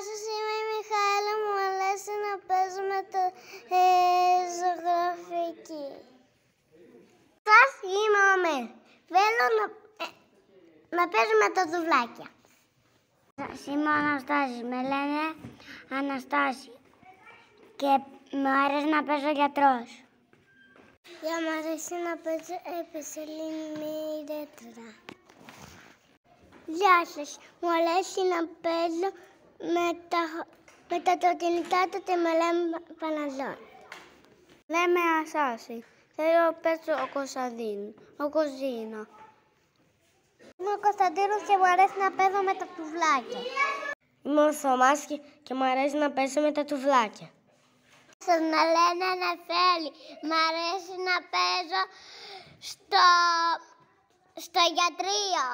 σας, είμαι η Μιχαέλα, μου αρέσει να παίζω με το ζωγραφική. Σας είμαι ο Αμέρ. Θέλω να παίζω με τα τουβλάκια. Σας είμαι ο Αναστάσης, με λένε Αναστάση και μου αρέσει να παίζω γιατρός. Για μου αρέσει να παίζω επισελήνη ρέτρα. Γεια σας, μου αρέσει να παίζω με τα τροτινητά του και με λέμε Παναζόν. Λέμε Ασάση, θέλω να παίζω ο Κωνσταντίνο. Είμαι ο Κωνσταντίνος και μου αρέσει να παίζω με τα τουβλάκια. Είμαι ο Θωμάς και μου αρέσει να παίζω με τα τουβλάκια. Σας με λένε Νεφέλη, μου αρέσει να παίζω στο γιατρείο.